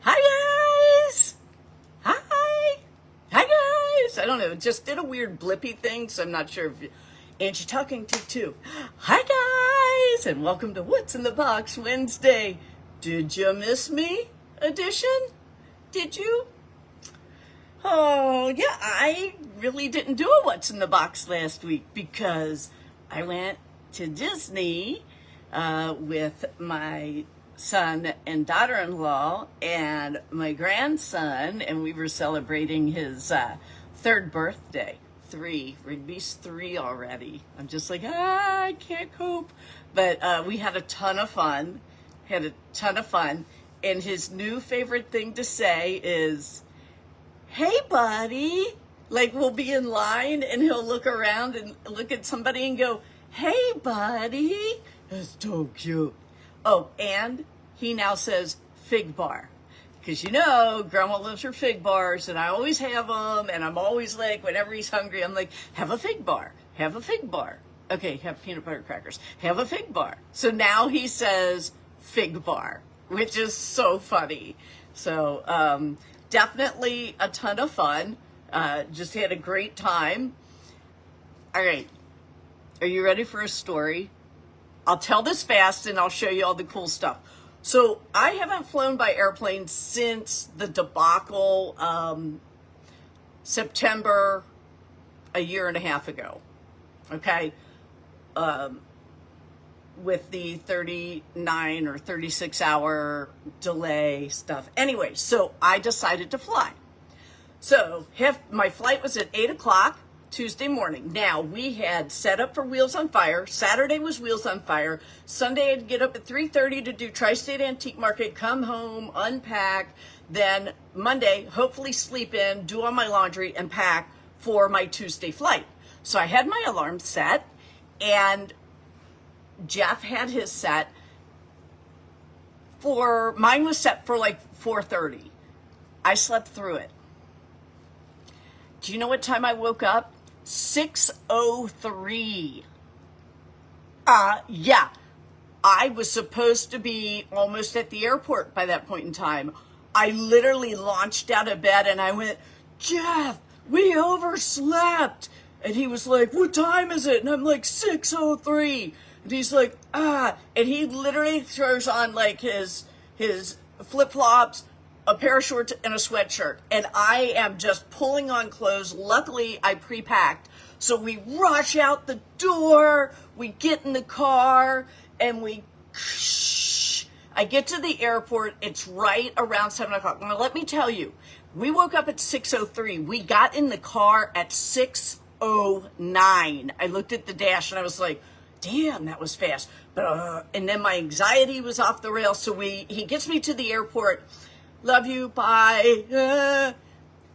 Hi guys! Hi! Hi guys! I don't know, just did a weird blippy thing, so I'm not sure if Angie talking to too. Hi guys! And welcome to What's in the Box Wednesday. Did you miss me edition? Did you? Oh, yeah, I really didn't do a What's in the Box last week because I went to Disney with my son and daughter-in-law and my grandson, and we were celebrating his third birthday. Rigby's 3 already. I'm just like, I can't cope. But we had a ton of fun. And his new favorite thing to say is, hey, buddy. Like, we'll be in line and he'll look around and look at somebody and go, hey, buddy. That's so cute. Oh, and he now says fig bar. Because, you know, Grandma loves her fig bars, and I always have them, and I'm always like, whenever he's hungry, I'm like, have a fig bar. Have a fig bar. Okay, have peanut butter crackers. Have a fig bar. So now he says fig bar, which is so funny. So definitely a ton of fun. Just had a great time. All right. Are you ready for a story? I'll tell this fast and I'll show you all the cool stuff. So I haven't flown by airplane since the debacle September a year and a half ago. Okay. With the 39 or 36 hour delay stuff. Anyway, so I decided to fly. So my flight was at 8 o'clock Tuesday morning. Now, we had set up for Wheels on Fire. Saturday was Wheels on Fire. Sunday, I'd get up at 3:30 to do Tri-State Antique Market, come home, unpack. Then Monday, hopefully sleep in, do all my laundry, and pack for my Tuesday flight. So I had my alarm set, and Jeff had his set mine was set for like 4:30. I slept through it. Do you know what time I woke up? 6:03. Yeah. I was supposed to be almost at the airport by that point in time. I literally launched out of bed and I went, Jeff, we overslept. And he was like, what time is it? And I'm like, 6:03. And he's like, and he literally throws on like his flip-flops, a pair of shorts, and a sweatshirt. And I am just pulling on clothes. Luckily, I pre-packed. So we rush out the door, we get in the car, and I get to the airport. It's right around 7 o'clock. Now, let me tell you, we woke up at 6:03. We got in the car at 6:09. I looked at the dash and I was like, damn, that was fast. And then my anxiety was off the rails. So he gets me to the airport. Love you, bye.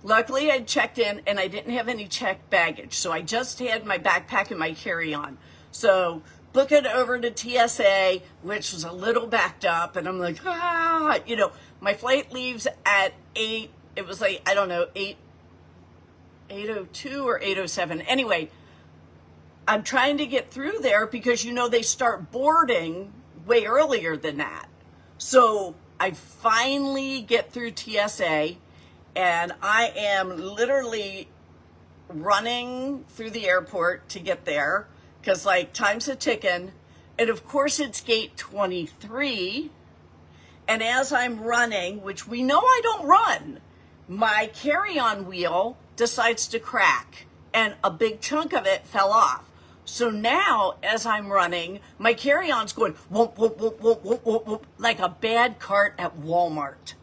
Luckily, I checked in and I didn't have any checked baggage. So I just had my backpack and my carry-on. So book it over to TSA, which was a little backed up. And I'm like, my flight leaves at 8. It was like, I don't know, 8:02 or 8:07. Anyway, I'm trying to get through there because, they start boarding way earlier than that. So I finally get through TSA and I am literally running through the airport to get there because time's a ticking. And of course it's gate 23. And as I'm running, which we know I don't run, my carry-on wheel decides to crack and a big chunk of it fell off. So now, as I'm running, my carry-on's going whoop, whoop, whoop, whoop, whoop, whoop, whoop, like a bad cart at Walmart.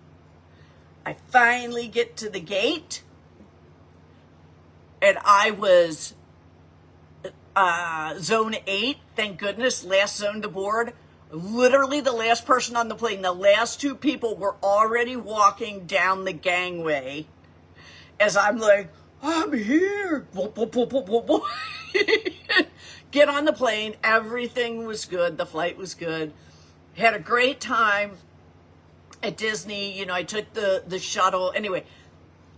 I finally get to the gate, and I was zone 8, thank goodness, last zone to board. Literally the last person on the plane. The last 2 people were already walking down the gangway as I'm like, I'm here. Whoop, whoop, whoop, whoop, whoop, whoop. Get on the plane. Everything was good. The flight was good. Had a great time at Disney. I took the shuttle. Anyway,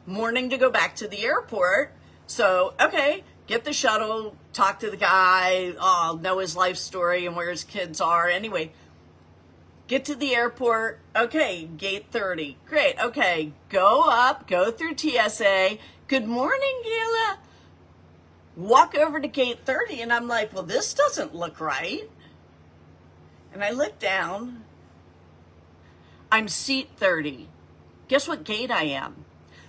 morning to go back to the airport. So, okay, get the shuttle, talk to the guy, know his life story and where his kids are. Anyway, Get to the airport. Okay, gate 30. Great. Okay, go up, go through TSA. Good morning, Gila. Walk over to gate 30, and I'm like, well, this doesn't look right. And I look down. I'm seat 30. Guess what gate I am?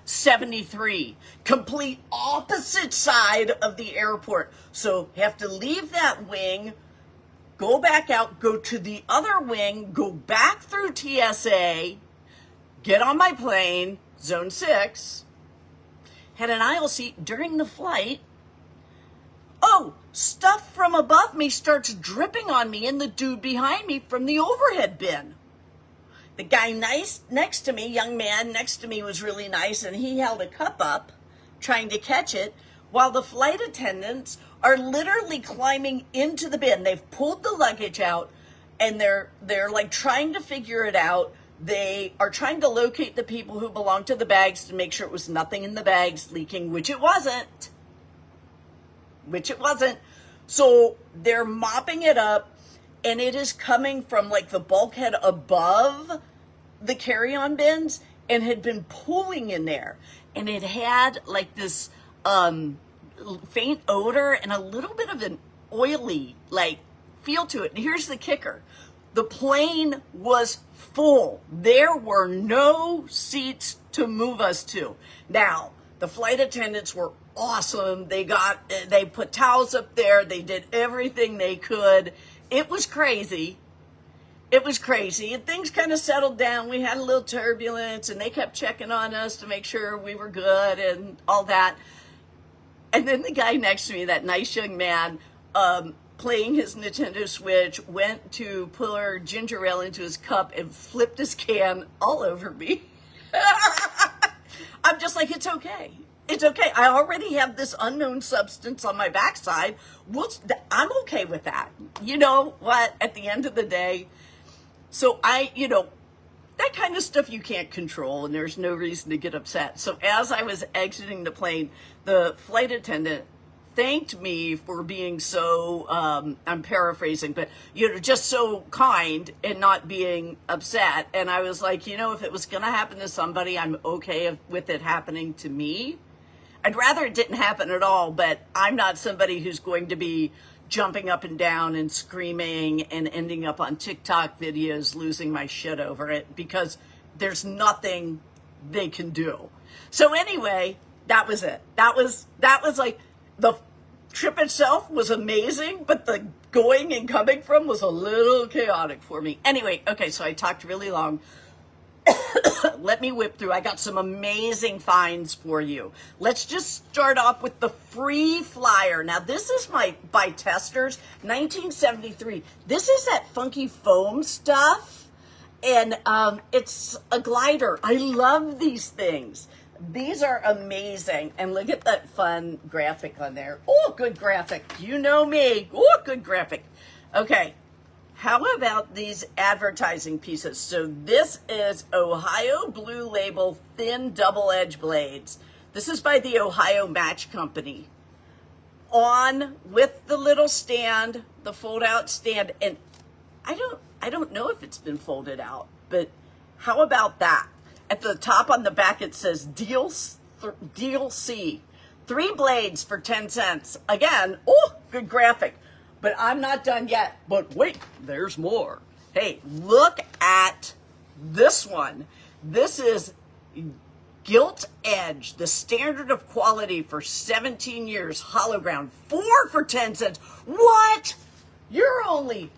73. Complete opposite side of the airport. So have to leave that wing, go back out, go to the other wing, go back through TSA, get on my plane, zone 6, had an aisle seat during the flight. Oh, stuff from above me starts dripping on me and the dude behind me from the overhead bin. The guy next to me, young man next to me, was really nice, and he held a cup up trying to catch it, while the flight attendants are literally climbing into the bin. They've pulled the luggage out, and they're like trying to figure it out. They are trying to locate the people who belong to the bags to make sure it was nothing in the bags leaking, which it wasn't. So they're mopping it up, and it is coming from like the bulkhead above the carry-on bins and had been pooling in there. And it had like this faint odor and a little bit of an oily like feel to it. And here's the kicker. The plane was full. There were no seats to move us to. Now, the flight attendants were awesome. They put towels up there. They did everything they could. It was crazy. And things kind of settled down. We had a little turbulence, and they kept checking on us to make sure we were good and all that. And then the guy next to me, that nice young man, playing his Nintendo Switch, went to pour ginger ale into his cup and flipped his can all over me. I'm just like, it's okay. It's okay. I already have this unknown substance on my backside. I'm okay with that. You know what? At the end of the day, so that kind of stuff you can't control, and there's no reason to get upset. So as I was exiting the plane, the flight attendant thanked me for being so, I'm paraphrasing, but, just so kind and not being upset. And I was like, if it was going to happen to somebody, I'm okay with it happening to me. I'd rather it didn't happen at all, but I'm not somebody who's going to be jumping up and down and screaming and ending up on TikTok videos losing my shit over it, because there's nothing they can do. So anyway, that was it. That was like, the trip itself was amazing, but the going and coming from was a little chaotic for me. Anyway, okay, so I talked really long. Let me whip through. I got some amazing finds for you. Let's just start off with the free flyer. Now, this is by Testers, 1973. This is that funky foam stuff, and it's a glider. I love these things. These are amazing. And look at that fun graphic on there. Oh, good graphic. You know me. Oh, good graphic. Okay. How about these advertising pieces? So this is Ohio Blue Label thin double edge blades. This is by the Ohio Match Company. On with the little stand, the fold out stand. And I don't know if it's been folded out, but how about that? At the top on the back, it says Deal C. 3 blades for 10 cents. Again, oh, good graphic. But I'm not done yet. But wait, there's more. Hey, look at this one. This is Gilt Edge, the standard of quality for 17 years, hollow ground. 4 for 10 cents. What? You're only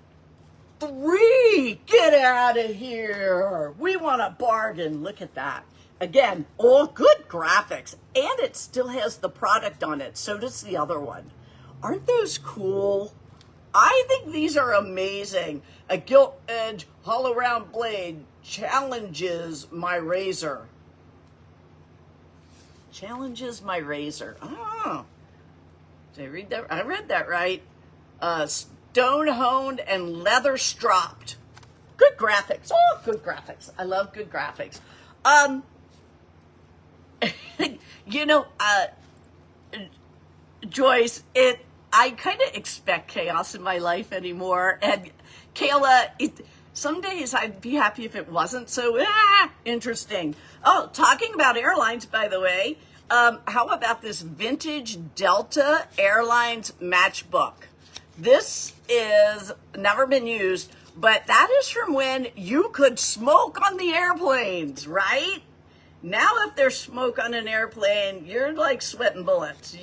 3. Get out of here. We want a bargain. Look at that. Again, all good graphics. And it still has the product on it. So does the other one. Aren't those cool? I think these are amazing. A gilt edge hollow round blade challenges my razor. Challenges my razor. Oh, did I read that? I read that right. Stone honed and leather stropped. Good graphics. Oh, good graphics. I love good graphics. Joyce, I kind of expect chaos in my life anymore. And Kayla, Some days I'd be happy if it wasn't so interesting. Oh, talking about airlines, by the way, how about this vintage Delta Airlines matchbook? This is never been used, but that is from when you could smoke on the airplanes, right? Now, if there's smoke on an airplane, you're like sweating bullets.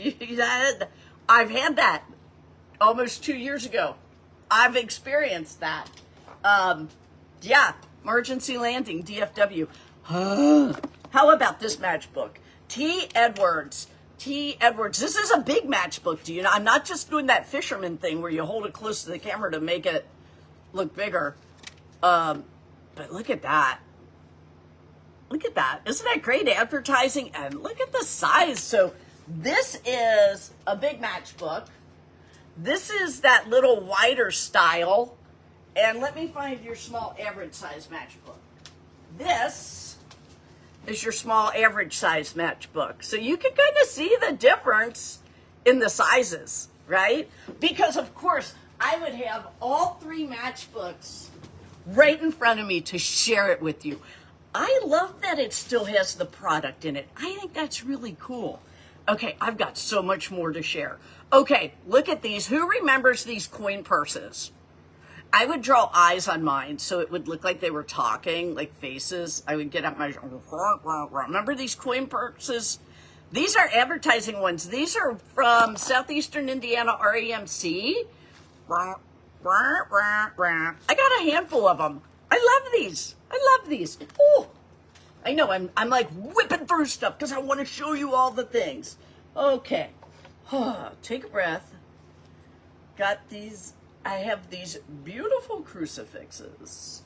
I've had that almost 2 years ago. I've experienced that. Yeah, emergency landing, DFW. How about this matchbook? T. Edwards. T. Edwards. This is a big matchbook, do you know? I'm not just doing that fisherman thing where you hold it close to the camera to make it look bigger. But look at that. Look at that. Isn't that great advertising? And look at the size. So this is a big matchbook. This is that little wider style. And let me find your small average size matchbook. This is your small average size matchbook. So you can kind of see the difference in the sizes, right? Because of course I would have all three matchbooks right in front of me to share it with you. I love that it still has the product in it. I think that's really cool. Okay, I've got so much more to share. Okay, look at these. Who remembers these coin purses? I would draw eyes on mine so it would look like they were talking, like faces. I would get out my, remember these coin purses? These are advertising ones. These are from Southeastern Indiana REMC. I got a handful of them. I love these. I love these. Oh, I know I'm like whipping through stuff because I want to show you all the things. Okay, take a breath. Got these. I have these beautiful crucifixes.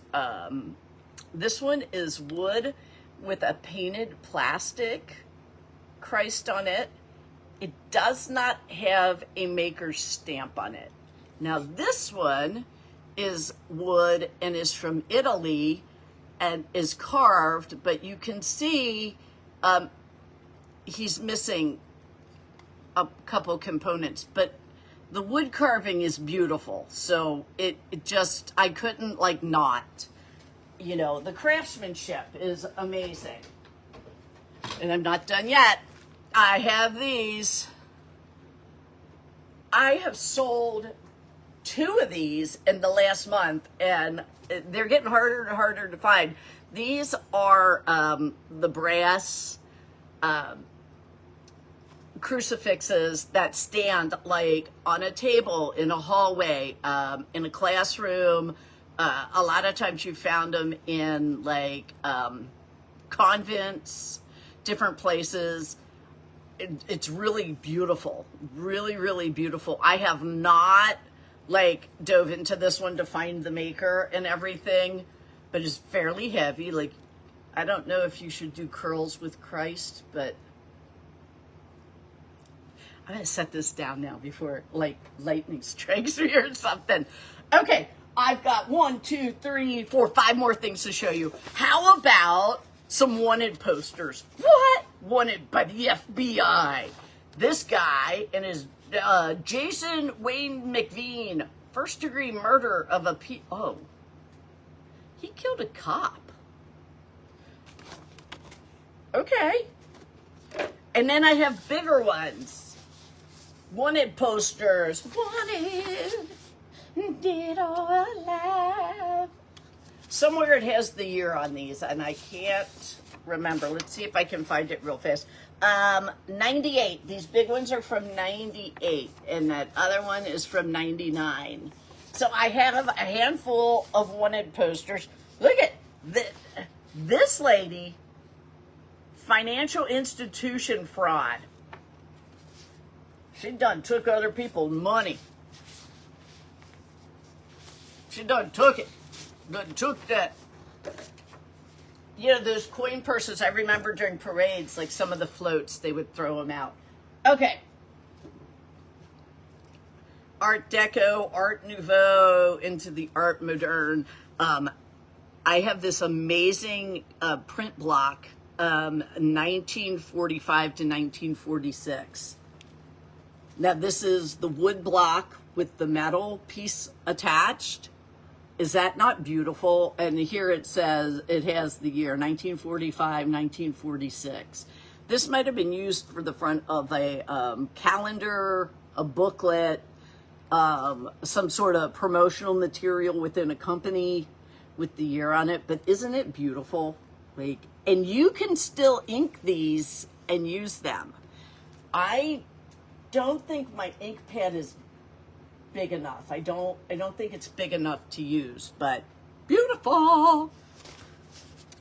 This one is wood with a painted plastic Christ on it. It does not have a maker's stamp on it. Now this one is wood and is from Italy and is carved, but you can see he's missing a couple components, but the wood carving is beautiful. So it just, I couldn't like not, you know, the craftsmanship is amazing. And I'm not done yet. I have these. I have sold 2 of these in the last month, and they're getting harder and harder to find. These are the brass crucifixes that stand like on a table in a hallway, in a classroom. A lot of times you found them in like convents, different places. It's really beautiful, really, really beautiful. I have not like dove into this one to find the maker and everything, but it's fairly heavy. Like, I don't know if you should do curls with Christ, but I'm gonna set this down now before like lightning strikes me or something. Okay, I've got 1, 2, 3, 4, 5 more things to show you. How about some wanted posters? What? Wanted by the FBI. This guy and his Jason Wayne McVean, first-degree murder of a he killed a cop. Okay. And then I have bigger ones. Wanted posters. Wanted, dead or alive. Somewhere it has the year on these, and I can't remember. Let's see if I can find it real fast. 98. These big ones are from 98, and that other one is from 99. So I have a handful of wanted posters. Look at this lady. Financial institution fraud. She done took other people's money. She done took it. Done took that. You know, those coin purses, I remember during parades, like some of the floats, they would throw them out. Okay. Art Deco, Art Nouveau, into the Art Moderne. I have this amazing print block, 1945 to 1946. Now, this is the wood block with the metal piece attached. Is that not beautiful? And here it says, it has the year 1945, 1946. This might have been used for the front of a calendar, a booklet, some sort of promotional material within a company with the year on it. But isn't it beautiful? Like, and you can still ink these and use them. I don't think my ink pad is big enough. I don't think it's big enough to use, but beautiful.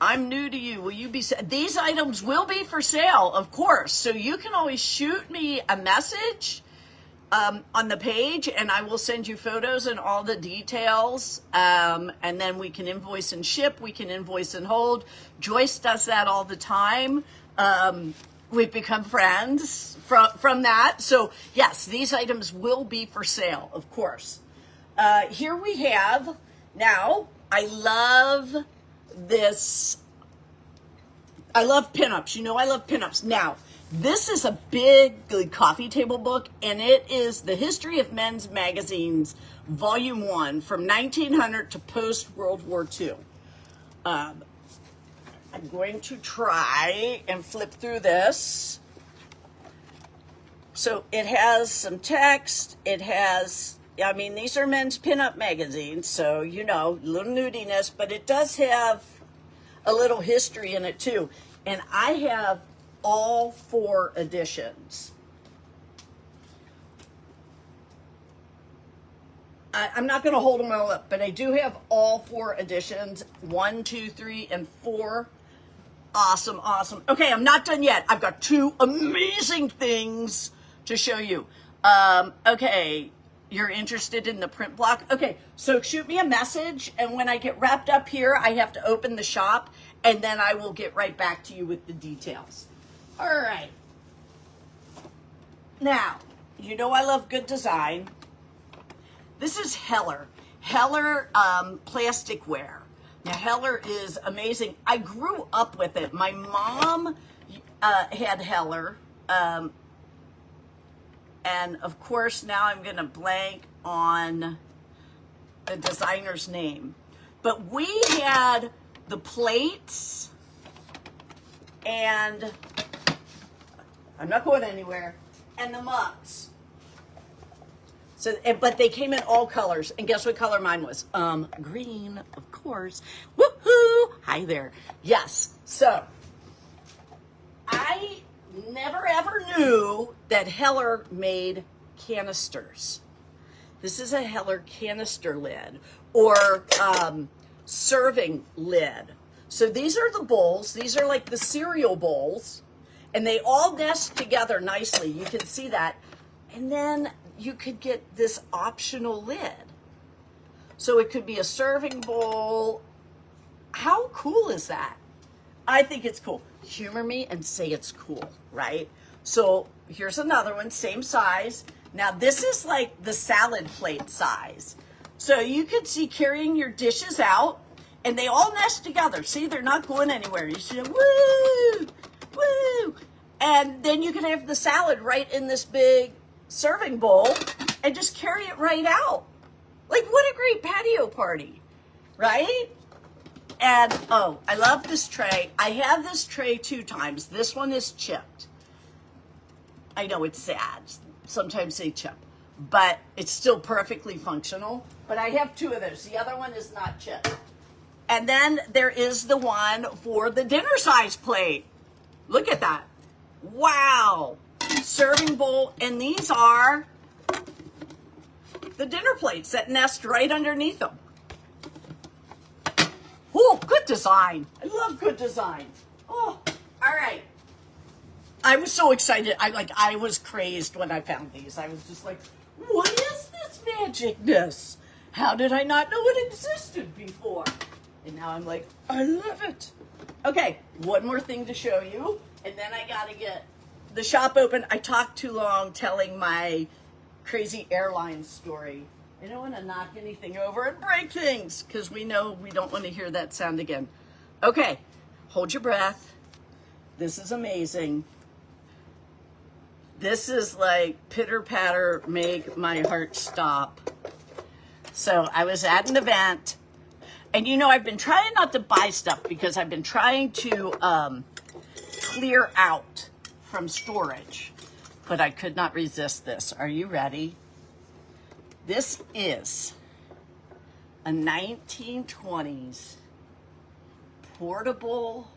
I'm new to you. Will you be, these items will be for sale, of course. So you can always shoot me a message on the page, and I will send you photos and all the details. And then we can invoice and ship. We can invoice and hold. Joyce does that all the time. We've become friends from that. So yes, these items will be for sale, of course. Here we have, now, I love this. I love pinups. You know I love pinups. Now, this is a big coffee table book, and it is the History of Men's Magazines, Volume 1, from 1900 to post-World War II. I'm going to try and flip through this. So it has some text. It has, I mean, these are men's pinup magazines, so, you know, a little nudiness, but it does have a little history in it too. And I have all 4 editions. I'm not going to hold them all up, but I do have all 4 editions, 1, 2, 3, and 4. Awesome, awesome. Okay, I'm not done yet. I've got 2 amazing things to show you. Okay, you're interested in the print block? Okay, so shoot me a message, and when I get wrapped up here, I have to open the shop, and then I will get right back to you with the details. All right. Now, you know I love good design. This is Heller. Heller plasticware. Now, Heller is amazing. I grew up with it. My mom had Heller. And, of course, now I'm going to blank on the designer's name. But we had the plates, and I'm not going anywhere, and the mugs. So, but they came in all colors, and guess what color mine was? Green, of course. Woohoo! Hi there. Yes. So, I never ever knew that Heller made canisters. This is a Heller canister lid, or serving lid. So these are the bowls. These are like the cereal bowls, and they all nest together nicely. You can see that. And then you could get this optional lid. So it could be a serving bowl. How cool is that? I think it's cool. Humor me and say it's cool, right? So here's another one, same size. Now this is like the salad plate size. So you could see carrying your dishes out, and they all nest together. See, they're not going anywhere. You see, woo, woo. And then you can have the salad right in this big serving bowl and just carry it right out. Like, what a great patio party, right? And, oh, I love this tray. I have this tray 2 times. This one is chipped. I know it's sad. Sometimes they chip, but it's still perfectly functional. But I have 2 of those. The other one is not chipped. And then there is the one for the dinner size plate. Look at that. Wow. Serving bowl. And these are the dinner plates that nest right underneath them. Oh, good design. I love good design. Oh, all right. I was so excited. I was crazed when I found these. I was just like, what is this magicness? How did I not know it existed before? And now I'm like, I love it. Okay, one more thing to show you, and then I gotta get the shop open. I talked too long telling my crazy airline story. I don't want to knock anything over and break things, because we know we don't want to hear that sound again. Okay, hold your breath. This is amazing. This is like pitter patter, make my heart stop. So I was at an event, And you know, I've been trying not to buy stuff because I've been trying to clear out from storage, but I could not resist this. Are you ready? This is a 1920s portable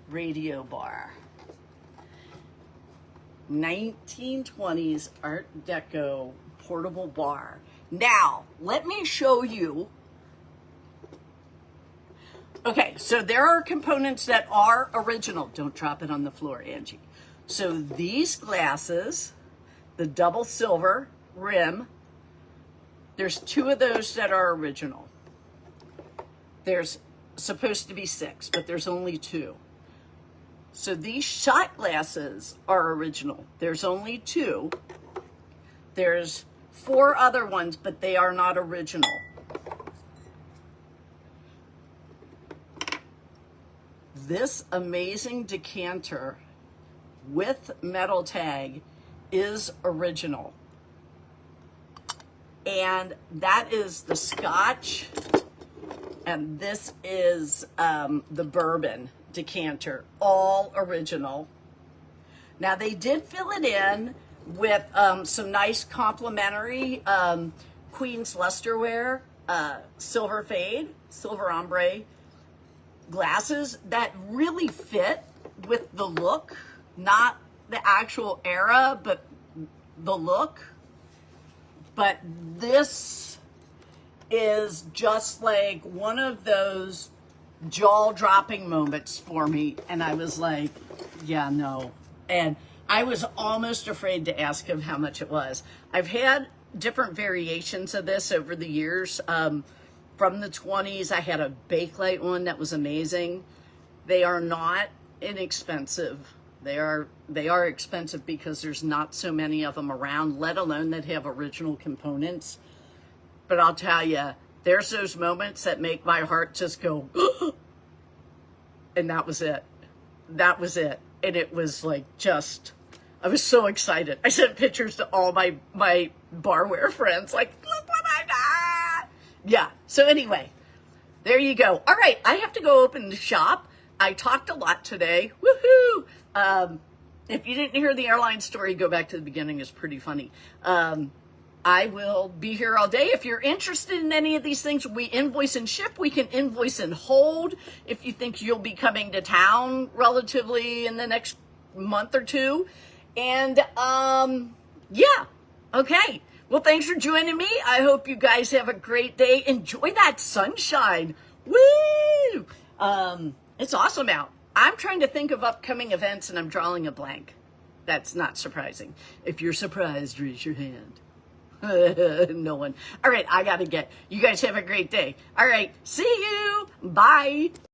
radio bar. 1920s Art Deco portable bar. Now, let me show you. Okay, so there are components that are original. Don't drop it on the floor, Angie. So these glasses, the double silver rim, there's 2 of those that are original. There's supposed to be 6, but there's only 2. So these shot glasses are original. There's only 2. There's 4 other ones, but they are not original. This amazing decanter with metal tag is original. And that is the Scotch, and this is the bourbon decanter, all original. Now they did fill it in with some nice complimentary Queen's Lusterware silver fade, silver ombre glasses that really fit with the look, not the actual era, but the look. But this is just like one of those jaw-dropping moments for me. And I was like, yeah, no. And I was almost afraid to ask him how much it was. I've had different variations of this over the years. From the 20s, I had a Bakelite one that was amazing. They are not inexpensive. They are expensive because there's not so many of them around, let alone that have original components. But I'll tell you, there's those moments that make my heart just go, and that was it. That was it. And it was like just, I was so excited. I sent pictures to all my barware friends, like, look what I got. Yeah, so anyway, there you go. All right, I have to go open the shop. I talked a lot today. Woohoo! If you didn't hear the airline story, go back to the beginning. It's pretty funny. I will be here all day. If you're interested in any of these things, we invoice and ship. We can invoice and hold. If you think you'll be coming to town relatively in the next month or 2. And yeah, okay. Well, thanks for joining me. I hope you guys have a great day. Enjoy that sunshine. Woo! It's awesome out. I'm trying to think of upcoming events and I'm drawing a blank. That's not surprising. If you're surprised, raise your hand. No one. All right, I gotta get. You guys have a great day. All right, see you. Bye.